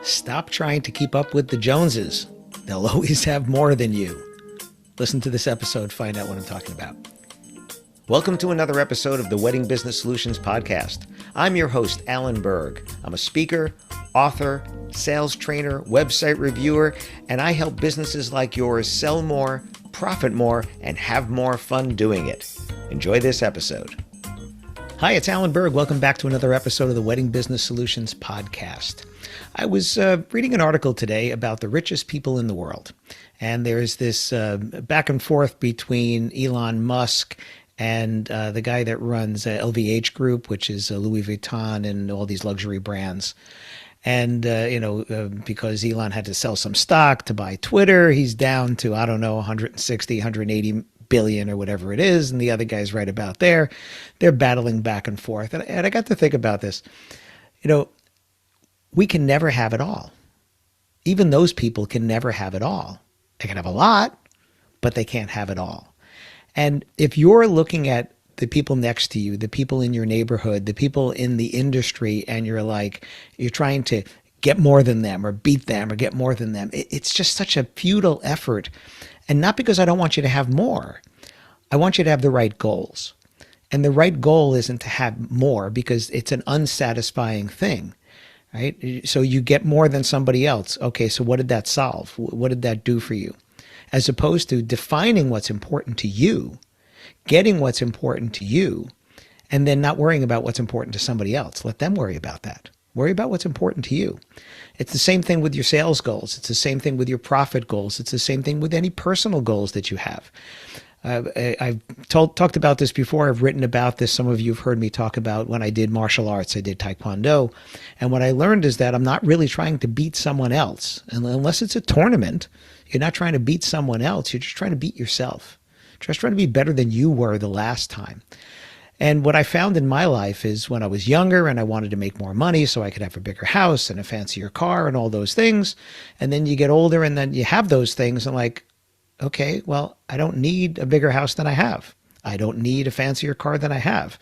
Stop trying to keep up with the Joneses. They'll always have more than you. Listen to this episode, find out what I'm talking about. Welcome to another episode of the Wedding Business Solutions Podcast. I'm your host, Alan Berg. I'm a speaker, author, sales trainer, website reviewer, and I help businesses like yours sell more, profit more, and have more fun doing it. Enjoy this episode. Hi, it's Alan Berg. Welcome back to another episode of the Wedding Business Solutions Podcast. I was reading an article today about the richest people in the world. And there's this back and forth between Elon Musk and the guy that runs LVH Group, which is Louis Vuitton and all these luxury brands. And, because Elon had to sell some stock to buy Twitter, he's down to, 160, 180 billion or whatever it is. And the other guy's right about there. They're battling back and forth. And I got to think about this. We can never have it all. Even those people can never have it all. They can have a lot, but they can't have it all. And if you're looking at the people next to you, the people in your neighborhood, the people in the industry, and you're trying to get more than them or beat them or get more than them, it's just such a futile effort. And not because I don't want you to have more. I want you to have the right goals. And the right goal isn't to have more because it's an unsatisfying thing. Right? So you get more than somebody else. Okay, so what did that solve? What did that do for you? As opposed to defining what's important to you, getting what's important to you, and then not worrying about what's important to somebody else. Let them worry about that. Worry about what's important to you. It's the same thing with your sales goals. It's the same thing with your profit goals. It's the same thing with any personal goals that you have. I've talked about this before. I've written about this. Some of you have heard me talk about when I did martial arts. I did Taekwondo. And what I learned is that I'm not really trying to beat someone else. And unless it's a tournament, you're not trying to beat someone else. You're just trying to beat yourself. Just trying to be better than you were the last time. And what I found in my life is when I was younger and I wanted to make more money so I could have a bigger house and a fancier car and all those things. And then you get older and then you have those things and okay, well, I don't need a bigger house than I have. I don't need a fancier car than I have.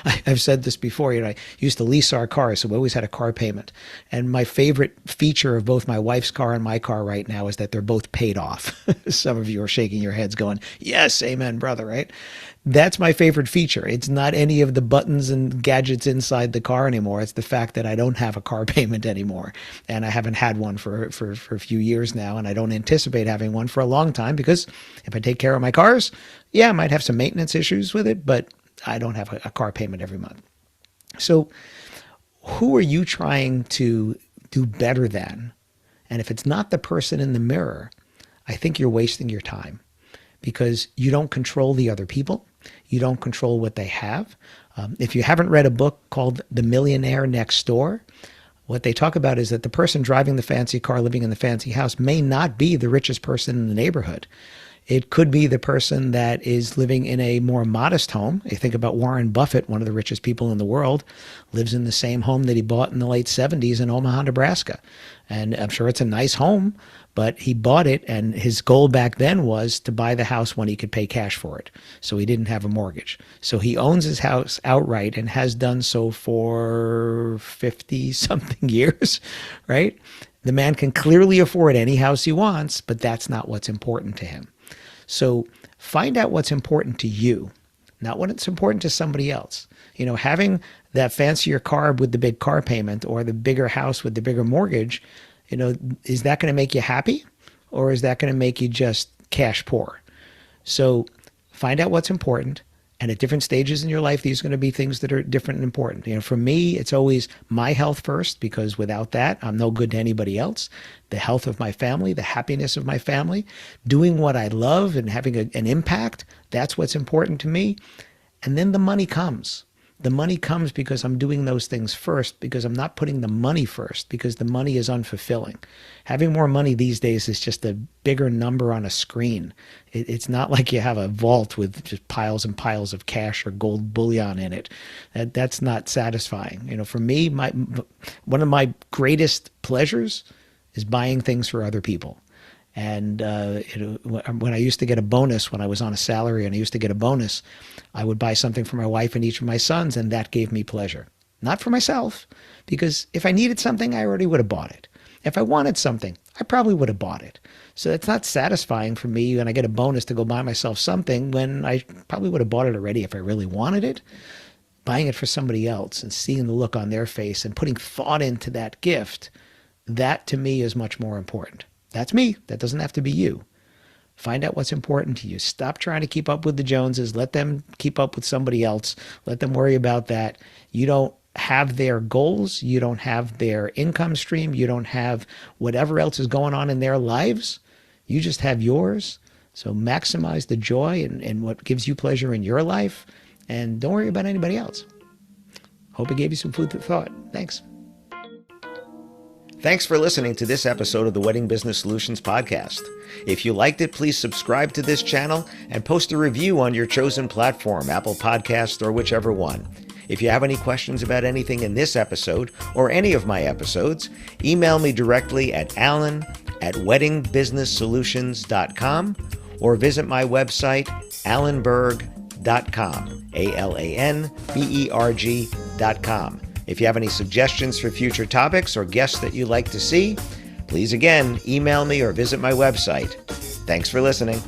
I've said this before. I used to lease our cars, so we always had a car payment. And my favorite feature of both my wife's car and my car right now is that they're both paid off. Some of you are shaking your heads going, yes, amen, brother, right? That's my favorite feature. It's not any of the buttons and gadgets inside the car anymore. It's the fact that I don't have a car payment anymore. And I haven't had one for a few years now. And I don't anticipate having one for a long time because if I take care of my cars, yeah, I might have some maintenance issues with it, but I don't have a car payment every month. So who are you trying to do better than? And if it's not the person in the mirror, I think you're wasting your time because you don't control the other people. You don't control what they have. If you haven't read a book called The Millionaire Next Door, what they talk about is that the person driving the fancy car, living in the fancy house, may not be the richest person in the neighborhood. It could be the person that is living in a more modest home. You think about Warren Buffett, one of the richest people in the world, lives in the same home that he bought in the late 70s in Omaha, Nebraska. And I'm sure it's a nice home, but he bought it, and his goal back then was to buy the house when he could pay cash for it. So he didn't have a mortgage. So he owns his house outright and has done so for 50-something years, right? The man can clearly afford any house he wants, but that's not what's important to him. So find out what's important to you, not what's important to somebody else. Having that fancier car with the big car payment or the bigger house with the bigger mortgage, is that going to make you happy or is that going to make you just cash poor? So find out what's important. And at different stages in your life, these are going to be things that are different and important. For me, it's always my health first, because without that, I'm no good to anybody else. The health of my family, the happiness of my family, doing what I love and having an impact, that's what's important to me. And then the money comes. The money comes because I'm doing those things first, because I'm not putting the money first, because the money is unfulfilling. Having more money these days is just a bigger number on a screen. It's not like you have a vault with just piles and piles of cash or gold bullion in it. That's not satisfying. For me, one of my greatest pleasures is buying things for other people. And when I used to get a bonus, when I was on a salary and I used to get a bonus, I would buy something for my wife and each of my sons, and that gave me pleasure. Not for myself, because if I needed something, I already would have bought it. If I wanted something, I probably would have bought it. So it's not satisfying for me when I get a bonus to go buy myself something when I probably would have bought it already if I really wanted it. Buying it for somebody else and seeing the look on their face and putting thought into that gift, that to me is much more important. That's me. That doesn't have to be you. Find out what's important to you. Stop trying to keep up with the Joneses. Let them keep up with somebody else. Let them worry about that. You don't have their goals. You don't have their income stream. You don't have whatever else is going on in their lives. You just have yours. So maximize the joy and what gives you pleasure in your life. And don't worry about anybody else. Hope it gave you some food for thought. Thanks. Thanks for listening to this episode of the Wedding Business Solutions Podcast. If you liked it, please subscribe to this channel and post a review on your chosen platform, Apple Podcasts or whichever one. If you have any questions about anything in this episode or any of my episodes, email me directly at alan@weddingbusinesssolutions.com or visit my website, alanberg.com, alanberg.com. If you have any suggestions for future topics or guests that you'd like to see, please again, email me or visit my website. Thanks for listening.